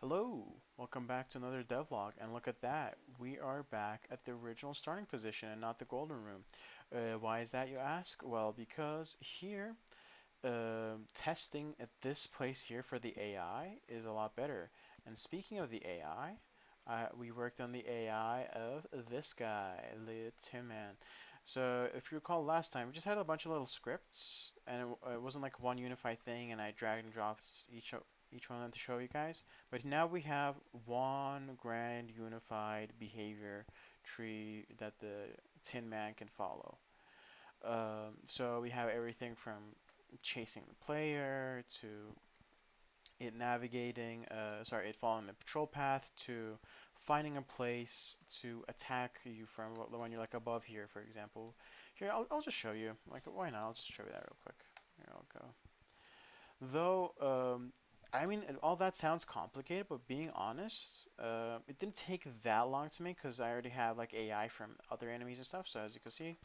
Hello, welcome back to another devlog, and look at that, we are back at the original starting position and not the golden room. Why is that, you ask? Well, because here, testing at this place here for the AI is a lot better. And speaking of the AI, we worked on the AI of this guy, the Tin Man. So if you recall last time, we just had a bunch of little scripts, and it wasn't like one unified thing, and I dragged and dropped each one of them to show you guys. But now we have one grand unified behavior tree that the Tin Man can follow. So we have everything from chasing the player to it following the patrol path to finding a place to attack you from when you're like above here, for example. Here, I'll just show you. Like, why not? I'll just show you that real quick. Here, I'll go. Though, I mean, all that sounds complicated, but being honest, it didn't take that long to make because I already have like AI from other enemies and stuff. So as you can see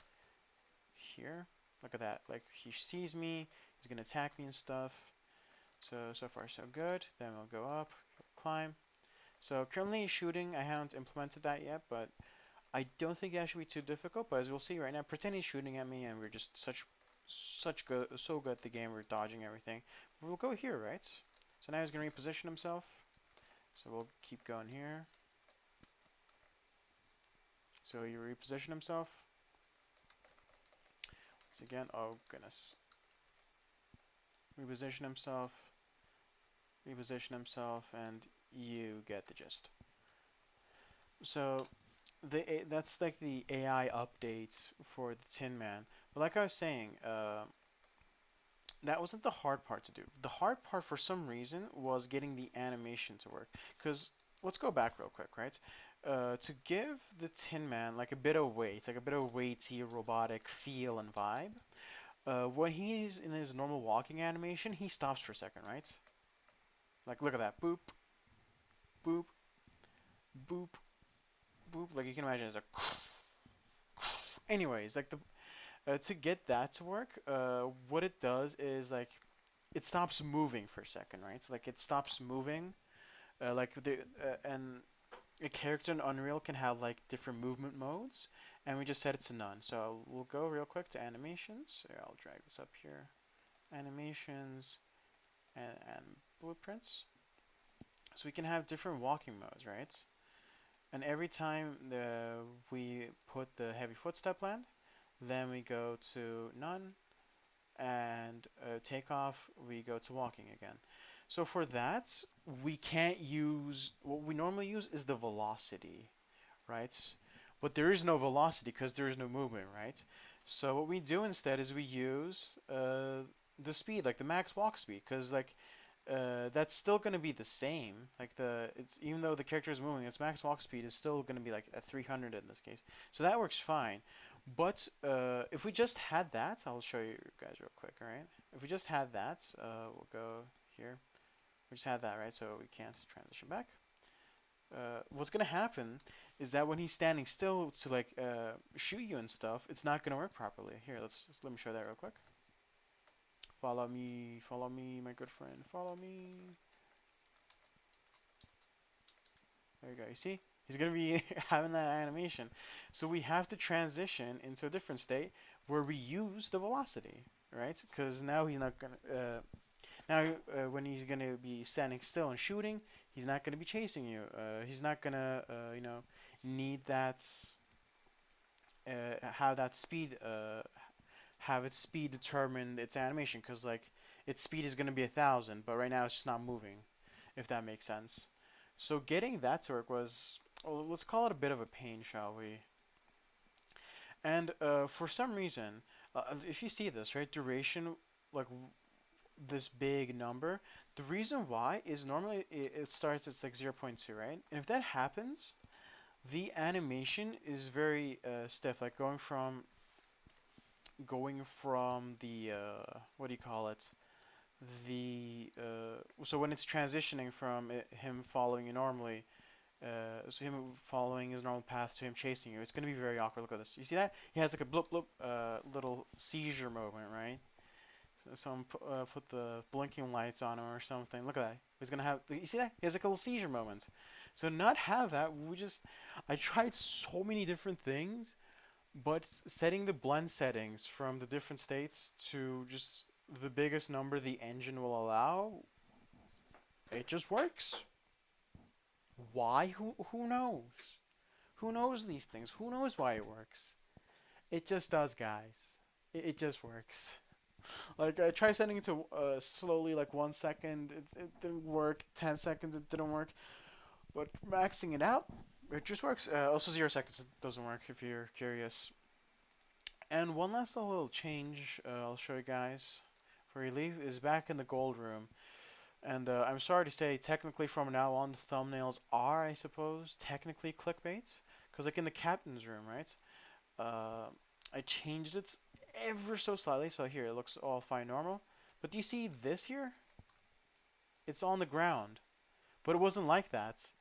here, look at that. Like he sees me, he's gonna attack me and stuff. So far so good. Then we'll go up, climb. So currently shooting, I haven't implemented that yet, but I don't think that should be too difficult. But as we'll see right now, pretend he's shooting at me, and we're just so good at the game. We're dodging everything. We'll go here, right? So now he's gonna reposition himself. So we'll keep going here. So he reposition himself. Once again, oh goodness. Reposition himself. Reposition himself, and you get the gist. So that's like the AI update for the Tin Man. But like I was saying, that wasn't the hard part to do. The hard part, for some reason, was getting the animation to work. Because let's go back real quick, right? To give the Tin Man like a bit of weight, like a bit of weighty robotic feel and vibe, when he's in his normal walking animation, he stops for a second, right? Like, look at that. Boop, boop, boop, boop. Like, you can imagine it's a. Anyways, like to get that to work, what it does is like it stops moving for a second, right? Like it stops moving. And a character in Unreal can have like different movement modes, and we just set it to none. So we'll go real quick to animations. Here, I'll drag this up here. Animations and blueprints. So we can have different walking modes, right? And every time we put the heavy footstep land, then we go to none, and takeoff, we go to walking again. So for that, we can't use, what we normally use is the velocity, right? But there is no velocity because there is no movement, right? So what we do instead is we use the speed, like the max walk speed, because like that's still going to be the same. Like it's even though the character is moving, its max walk speed is still going to be like a 300 in this case. So that works fine. But if we just had that, I'll show you guys real quick. All right. If we just had that, we'll go here. We just had that, right? So we can't transition back. What's gonna happen is that when he's standing still to like shoot you and stuff, it's not gonna work properly. Here, let me show that real quick. Follow me, my good friend. Follow me. There you go. You see? He's going to be having that animation. So we have to transition into a different state where we use the velocity, right? Because now he's not going to... when he's going to be standing still and shooting, he's not going to be chasing you. He's not going to, need that... have that speed... have its speed determine its animation. Because, like, its speed is going to be 1,000, but right now it's just not moving, if that makes sense. So getting that to work was, well, let's call it a bit of a pain, shall we? And for some reason, if you see this, right, duration, like this big number, the reason why is normally it starts at like 0.2, right? And if that happens, the animation is very stiff, like going from the what do you call it? The so when it's transitioning from him following you normally, so him following his normal path to him chasing you, it's gonna be very awkward. Look at this. You see that? He has like a bloop bloop little seizure moment, right? So someone put the blinking lights on him or something. Look at that. He's gonna have. You see that? He has like a little seizure moment. So not have that. I tried so many different things, but setting the blend settings from the different states to just the biggest number the engine will allow, it just works. Why? Who knows? Who knows these things? Who knows why it works? It just does, guys. It just works. Like I tried setting it to slowly, like 1 second, it didn't work. 10 seconds, it didn't work. But maxing it out, it just works. Also 0 seconds, it doesn't work if you're curious. And one last little change I'll show you guys before you leave is back in the gold room. And I'm sorry to say, technically from now on, the thumbnails are, I suppose, technically clickbait. Because like in the captain's room, right? I changed it ever so slightly. So here, it looks all fine normal. But do you see this here? It's on the ground. But it wasn't like that.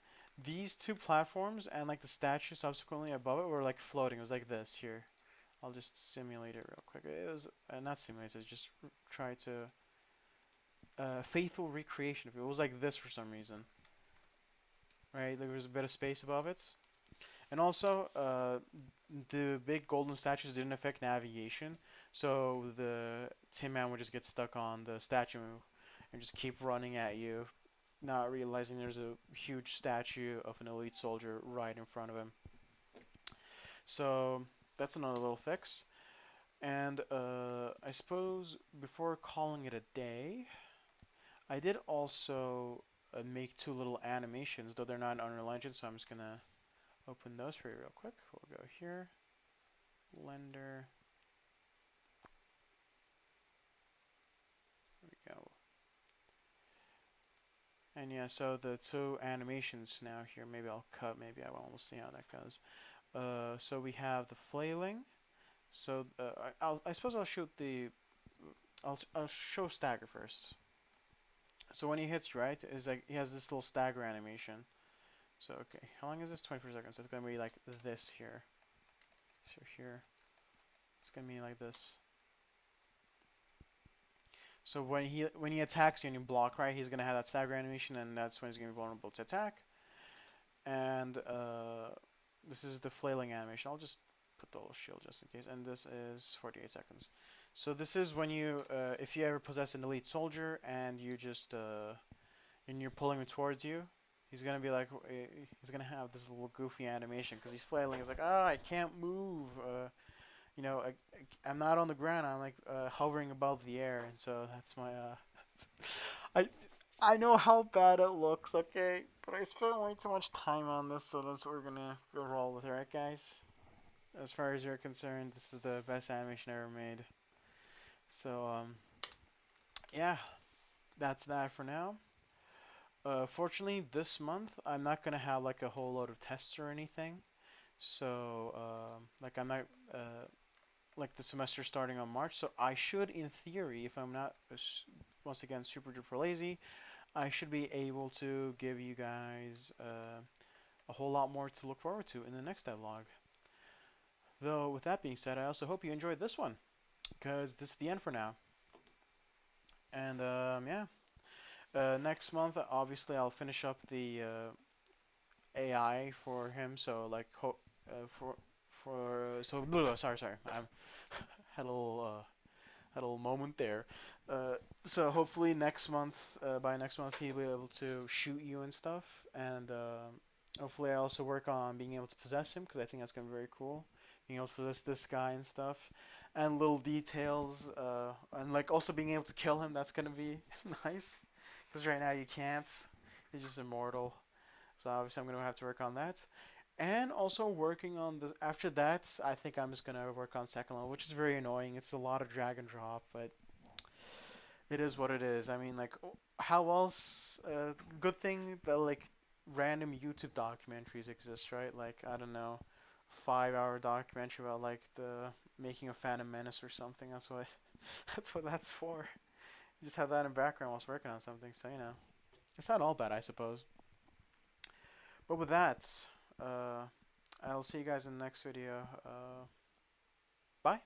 These two platforms and like the statue subsequently above it were like floating. It was like this here. I'll just simulate it real quick. It was not simulated, just try to faithful recreation. If it was like this for some reason, right? There was a bit of space above it, and also the big golden statues didn't affect navigation, so the Tin Man would just get stuck on the statue and just keep running at you, not realizing there's a huge statue of an elite soldier right in front of him. So that's another little fix. And I suppose before calling it a day, I did also make two little animations, though they're not in Unreal Engine, so I'm just gonna open those for you real quick. We'll go here, Blender. There we go. And yeah, so the two animations now here. Maybe I'll cut. Maybe I won't. We'll see how that goes. So we have the flailing. So I suppose I'll shoot the. I'll show stagger first. So when he hits right, is like he has this little stagger animation. So okay, how long is this? 24 seconds. So it's gonna be like this here. So here, it's gonna be like this. So when he attacks you and you block right, he's gonna have that stagger animation, and that's when he's gonna be vulnerable to attack. And this is the flailing animation. I'll just put the little shield just in case. And this is 48 seconds. So this is when you, if you ever possess an elite soldier and you just, and you're pulling him towards you, he's gonna be like, he's gonna have this little goofy animation because he's flailing. He's like, ah, I can't move. You know, I'm not on the ground. I'm like hovering above the air, and so that's my. I I know how bad it looks, okay, but I spent way too much time on this, so that's what we're gonna go roll with, right, guys? As far as you're concerned, this is the best animation ever made. So yeah, that's that for now. Fortunately, this month I'm not gonna have like a whole load of tests or anything. So like I'm not like the semester starting on March. So I should, in theory, if I'm not once again super duper lazy, I should be able to give you guys a whole lot more to look forward to in the next devlog. Though with that being said, I also hope you enjoyed this one because this is the end for now. And yeah. Next month, obviously, I'll finish up the AI for him. So like, so sorry, I had a little moment there. So hopefully next month, by next month, he'll be able to shoot you and stuff, and hopefully I also work on being able to possess him because I think that's gonna be very cool, being able to possess this guy and stuff, and little details, and like also being able to kill him. That's gonna be nice. Because right now you can't. He's just immortal. So obviously I'm going to have to work on that. And also working on the... After that, I think I'm just going to work on second level, which is very annoying. It's a lot of drag and drop, but it is what it is. I mean, like, how else... good thing that, like, random YouTube documentaries exist, right? Like, I don't know, 5-hour documentary about, like, the making of Phantom Menace or something. That's what... that's what that's for. You just have that in background whilst working on something, so you know. It's not all bad, I suppose. But with that, I'll see you guys in the next video. Bye.